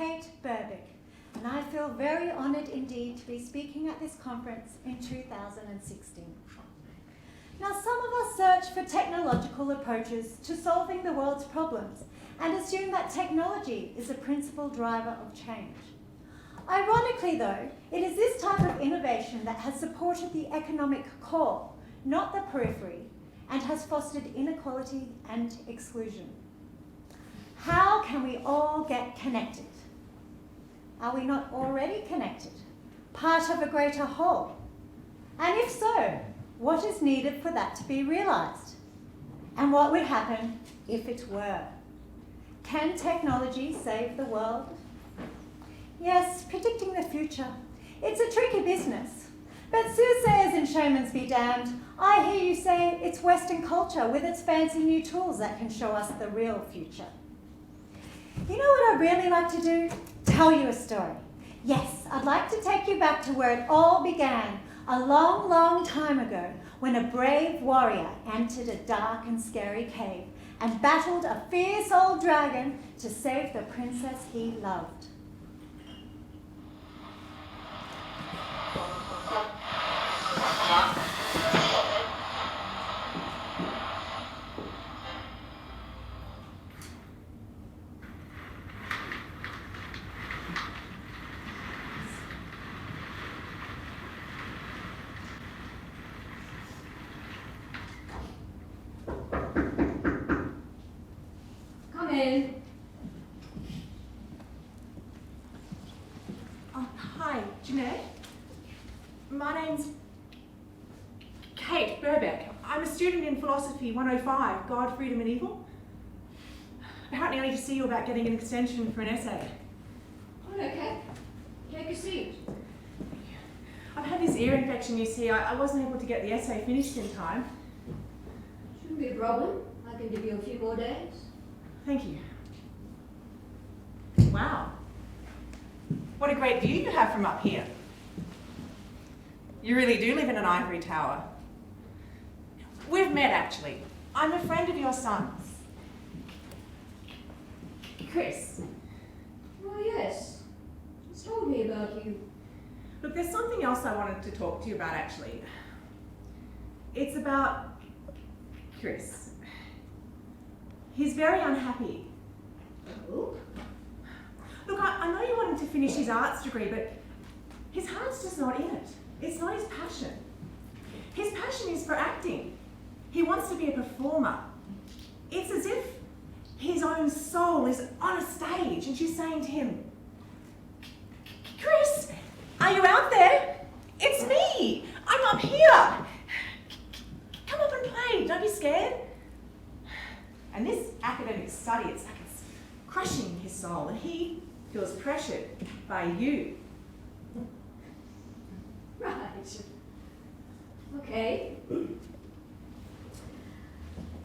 Kate Burbeck, and I feel very honoured indeed to be speaking at this conference in 2016. Now, some of us search for technological approaches to solving the world's problems and assume that technology is a principal driver of change. Ironically, though, it is this type of innovation that has supported the economic core, not the periphery, and has fostered inequality and exclusion. How can we all get connected? Are we not already connected? Part of a greater whole? And if so, what is needed for that to be realised? And what would happen if it were? Can technology save the world? Yes, predicting the future. It's a tricky business. But soothsayers and shamans be damned. I hear you say it's Western culture with its fancy new tools that can show us the real future. You know what I'd really like to do? Tell you a story. Yes, I'd like to take you back to where it all began, a long, long time ago, when a brave warrior entered a dark and scary cave and battled a fierce old dragon to save the princess he loved. Hi, Jeanette. My name's Kate Burbeck. I'm a student in Philosophy 105, God, Freedom and Evil. Apparently I need to see you about getting an extension for an essay. Oh, okay. Take a seat. I've had this ear infection, you see. I wasn't able to get the essay finished in time. Shouldn't be a problem. I can give you a few more days. Thank you. Wow. What a great view you have from up here. You really do live in an ivory tower. We've met, actually. I'm a friend of your son's. Chris. Oh, yes. He's told me about you. Look, there's something else I wanted to talk to you about, actually. It's about Chris. He's very unhappy. Oh? Look, I know you want him to finish his arts degree, but his heart's just not in it. It's not his passion. His passion is for acting. He wants to be a performer. It's as if his own soul is on a stage and she's saying to him, Chris, are you out there? It's me. I'm up here. Come up and play. Don't be scared. And this academic study, it's like it's crushing his soul, and he feels pressured by you. Right. Okay.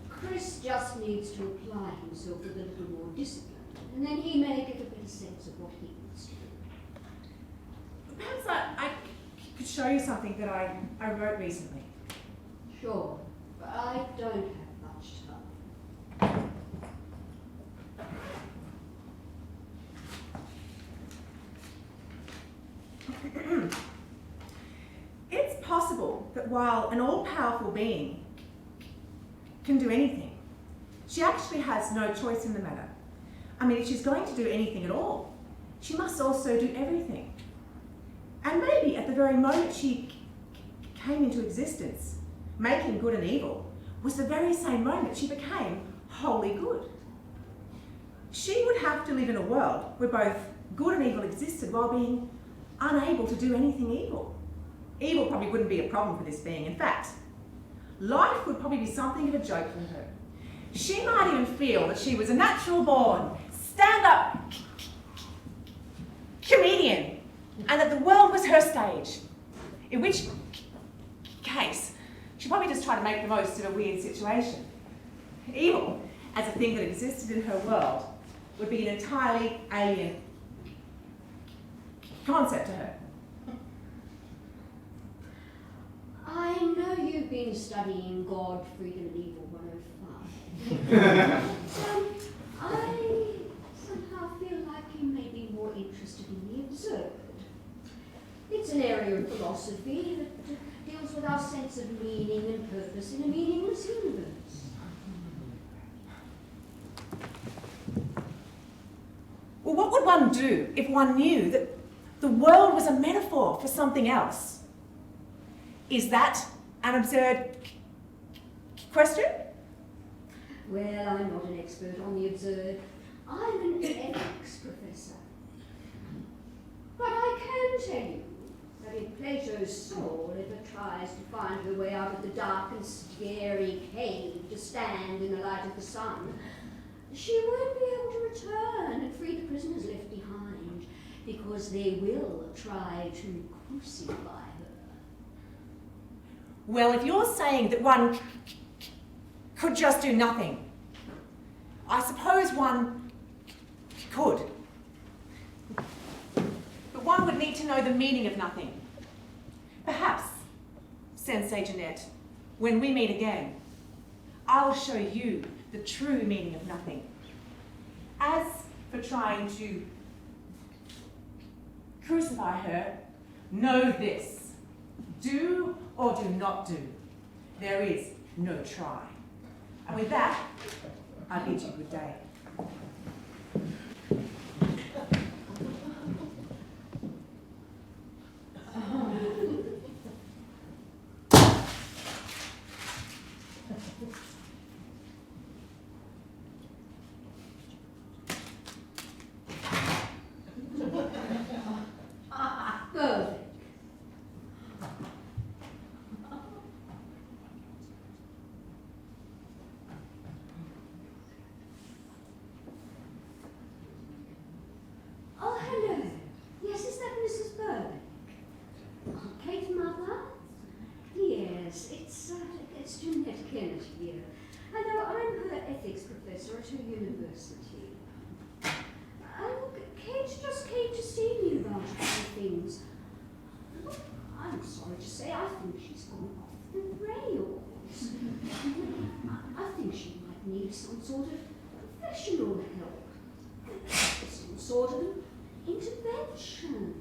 Chris just needs to apply himself with a little more discipline, and then he may get a better sense of what he wants to do. Perhaps I could show you something that I wrote recently. Sure, but I don't have much time. It's possible that while an all-powerful being can do anything, she actually has no choice in the matter. I mean, if she's going to do anything at all, she must also do everything. And maybe at the very moment she came into existence, making good and evil, was the very same moment she became wholly good. She would have to live in a world where both good and evil existed while being unable to do anything evil. Evil probably wouldn't be a problem for this being. In fact, life would probably be something of a joke for her. She might even feel that she was a natural born, stand-up comedian, and that the world was her stage. In which case, she probably just tried to make the most of a weird situation. Evil, as a thing that existed in her world, would be an entirely alien concept to her. I know you've been studying God, Freedom and Evil 105. I somehow feel like you may be more philosophy that deals with our sense of meaning and purpose in a meaningless universe. Well, what would one do if one knew that the world was a metaphor for something else? Is that an absurd question? Well, I'm not an expert on the absurd. I'm an ethics professor. But I can tell you that if Plato's soul ever tries to find her way out of the dark and scary cave to stand in the light of the sun, she won't be able to return and free the prisoners left behind, because they will try to crucify her. Well, if you're saying that one could just do nothing, I suppose one could. But one would need to know the meaning of nothing. Perhaps, Sensei Jeanette, when we meet again, I'll show you the true meaning of nothing. As for trying to crucify her, know this: do or do not do. There is no try. And with that, I bid you good day. Perfect. Oh, hello. Yes, is that Mrs. Burbeck? Oh, Kate mother? Yes, it's Jeanette here. Hello, I'm her ethics professor at her university. Kate just came to see me about a few things. I'm sorry to say, I think she's gone off the rails. I think she might need some sort of professional help. Some sort of intervention.